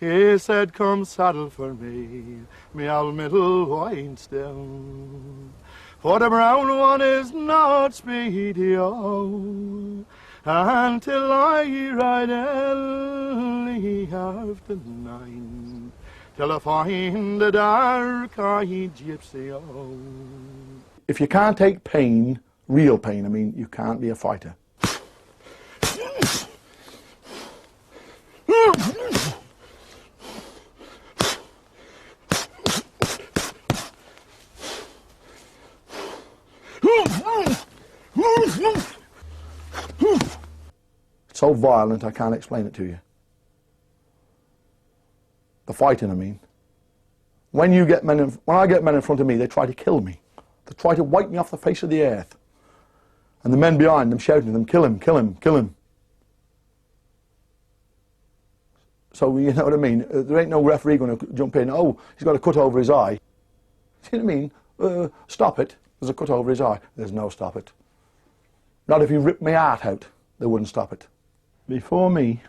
He said, come saddle for me, me old middle white stem. For the brown one is not speedy, oh, until I ride early after 9, till I find the dark-eyed gypsy, oh. If you can't take pain, real pain, I mean, you can't be a fighter. It's so violent I can't explain it to you. The fighting, I mean. When I get men in front of me, they try to kill me. They try to wipe me off the face of the earth. And the men behind them shouting to them, kill him, kill him, kill him. So, you know what I mean? There ain't no referee going to jump in, oh, he's got a cut over his eye. See what I mean? Stop it. There's a cut over his eye. There's no stop it. Not if you rip my heart out, they wouldn't stop it. Before me,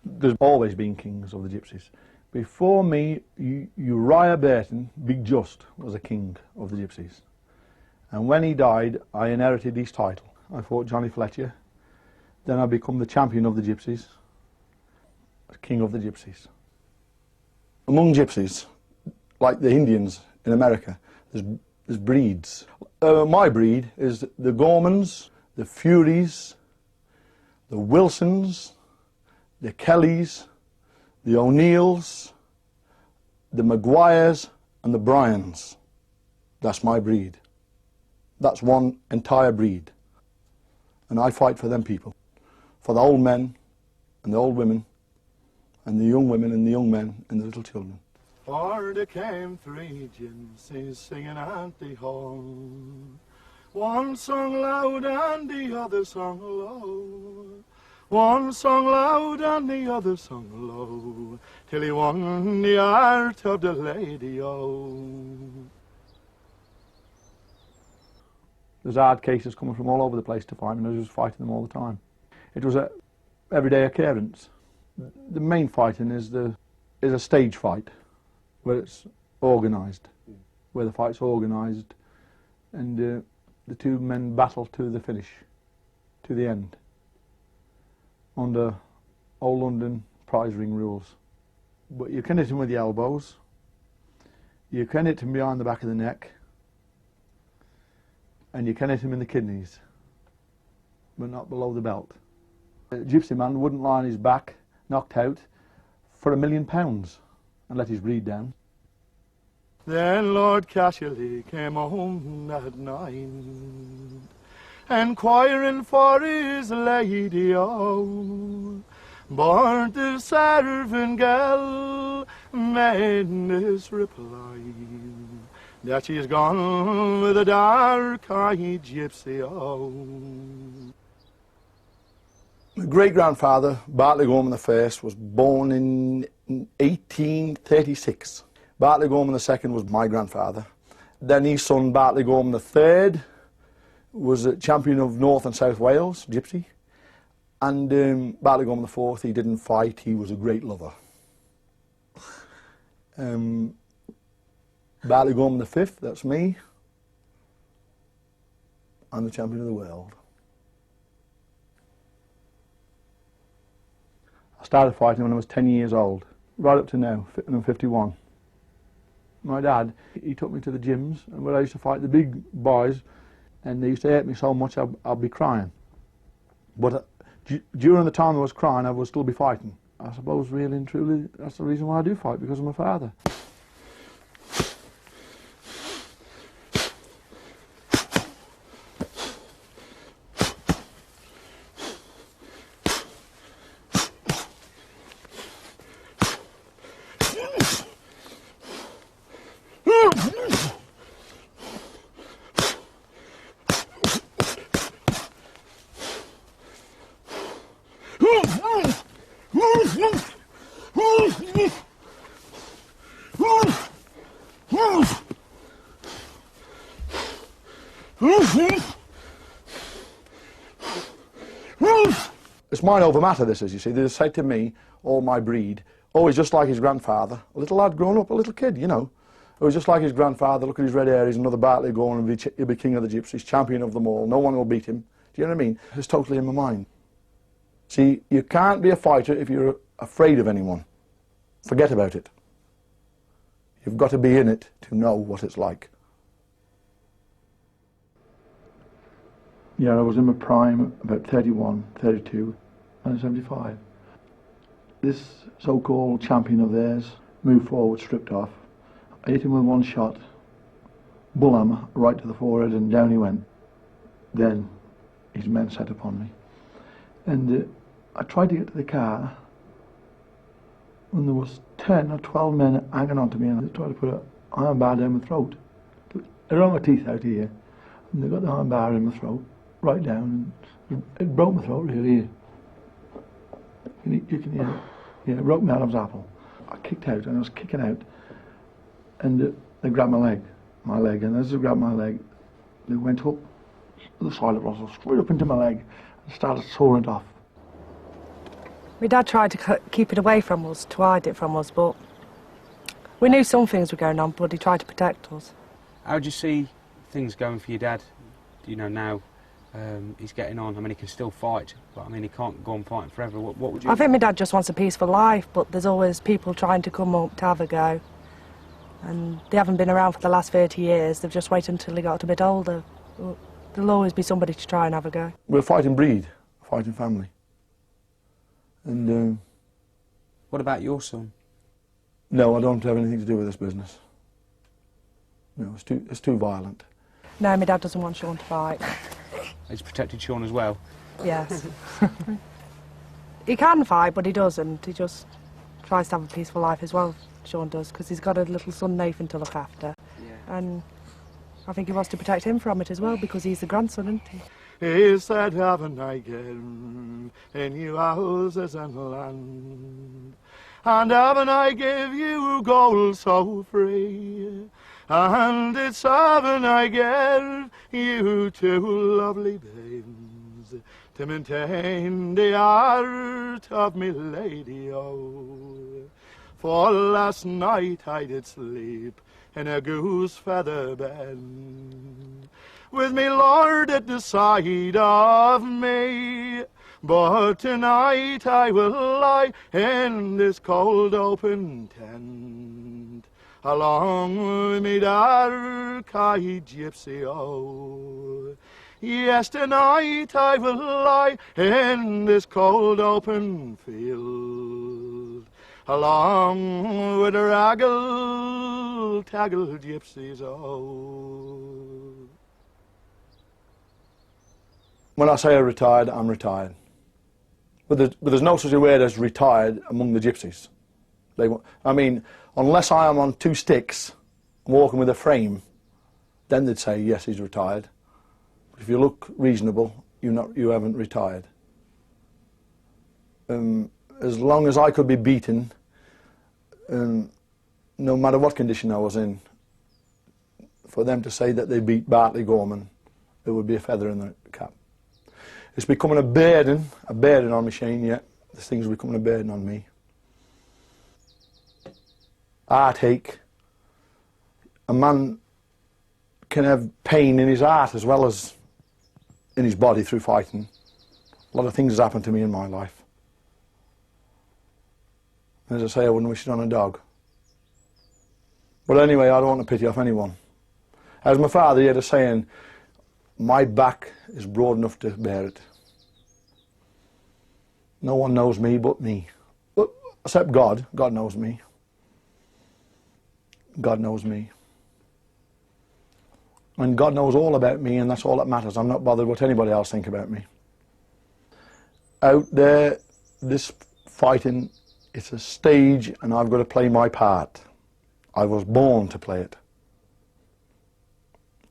there's always been kings of the gypsies. Before me, Uriah Burton, Big Just, was a king of the gypsies. And when he died, I inherited his title. I fought Johnny Fletcher. Then I become the champion of the gypsies, king of the gypsies. Among gypsies, like the Indians in America, there's breeds. My breed is the Gormans, the Furies, the Wilsons, the Kellys, the O'Neills, the Maguires and the Bryans. That's my breed. That's one entire breed. And I fight for them people. For the old men and the old women and the young women and the young men and the little children. For there came 3 gypsies singing at the horn. One sung loud and the other sung low. One sung loud and the other sung low, till he won the heart of the lady, oh. There's hard cases coming from all over the place to fight, and I was just fighting them all the time. It was a everyday occurrence. The main fighting is a stage fight, where it's organised, where the fight's organised, and the 2 men battle to the finish, to the end, under old London prize ring rules. But you can hit him with the elbows, you can hit him behind the back of the neck, and you can hit him in the kidneys, but not below the belt. A gypsy man wouldn't lie on his back, knocked out, for £1 million and let his breed down. Then Lord Cashley came home at 9, enquiring for his lady, oh. But the servant girl made this reply, that she's gone with a dark-eyed gypsy, oh. My great-grandfather, Bartley Gorman I, was born in 1836. Bartley Gorman II was my grandfather. Then his son, Bartley Gorman III, was a champion of North and South Wales, gypsy. And Bartley Gorman IV, he didn't fight, he was a great lover. Bartley Gorman V, that's me. I'm the champion of the world. I started fighting when I was 10 years old, right up to now, and I'm 51. My dad, he took me to the gyms, and where I used to fight the big boys, and they used to hurt me so much I'd be crying. But during the time I was crying, I would still be fighting. I suppose really and truly that's the reason why I do fight, because of my father. It's mind over matter, this is, you see. They said to me, all my breed, Oh, he's just like his grandfather. A little lad growing up, a little kid, you know. It was just like his grandfather. Look at his red hair. He's another Bartley Gorman. He'll be king of the gypsies, champion of them all. No one will beat him. Do you know what I mean? It's totally in my mind. See, you can't be a fighter if you're afraid of anyone. Forget about it. You've got to be in it to know what it's like. Yeah, I was in my prime, about 31, 32, and 75. This so-called champion of theirs moved forward, stripped off. I hit him with one shot, bull hammer, right to the forehead, and down he went. Then his men set upon me. And I tried to get to the car, and there was 10 or 12 men hanging on to me, and they tried to put an iron bar down my throat. I ran my teeth out here, and they got the iron bar in my throat, right down, and it broke my throat really. You can hear it. Yeah, it broke my Adam's apple. I kicked out, and I was kicking out, and they grabbed my leg, and as they grabbed my leg, they went up the side of us, straight up into my leg, and started sawing it off. My dad tried to keep it away from us, to hide it from us, but we knew some things were going on, but he tried to protect us. How do you see things going for your dad? You know, now he's getting on. I mean, he can still fight, but I mean, he can't go on fighting forever. What would you... I think my dad just wants a peaceful life, but there's always people trying to come up to have a go. And they haven't been around for the last 30 years. They've just waited until they got a bit older. There'll always be somebody to try and have a go. We're a fighting breed, a fighting family. And what about your son? no, I don't have anything to do with this business. No, it's too violent. No, my dad doesn't want Sean to fight. He's protected Sean as well? Yes. He can fight, but he doesn't. He just tries to have a peaceful life as well, Sean does, because he's got a little son, Nathan, to look after. Yeah. And I think he wants to protect him from it as well, because he's the grandson, isn't he? He said, haven't I given in you houses and land? And haven't I give you gold so free? And it's haven't I give you two lovely babes to maintain the heart of me lady, oh. For last night I did sleep in a goose feather bed, with me lord at the side of me. But tonight I will lie in this cold open tent, along with me dark-eyed gypsy, oh. Yes, tonight I will lie in this cold open field, along with the raggle-taggle gypsies, oh. When I say I'm retired, I'm retired. But there's no such a word as retired among the gypsies. I mean, unless I am on two sticks, walking with a frame, then they'd say, yes, he's retired. But if you look reasonable, you haven't retired. As long as I could be beaten, no matter what condition I was in, for them to say that they beat Bartley Gorman, it would be a feather in the cap. It's becoming a burden on me, Shane, yeah. This thing's becoming a burden on me. Heartache. A man can have pain in his heart as well as in his body through fighting. A lot of things has happened to me in my life. As I say, I wouldn't wish it on a dog. But anyway, I don't want to pity off anyone. As my father, he had a saying, my back is broad enough to bear it. No one knows me but me. Except God. God knows me. God knows me. And God knows all about me, and that's all that matters. I'm not bothered what anybody else think about me. Out there, this fighting, it's a stage, and I've got to play my part. I was born to play it.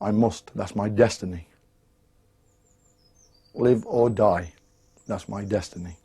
I must. That's my destiny. Live or die. That's my destiny.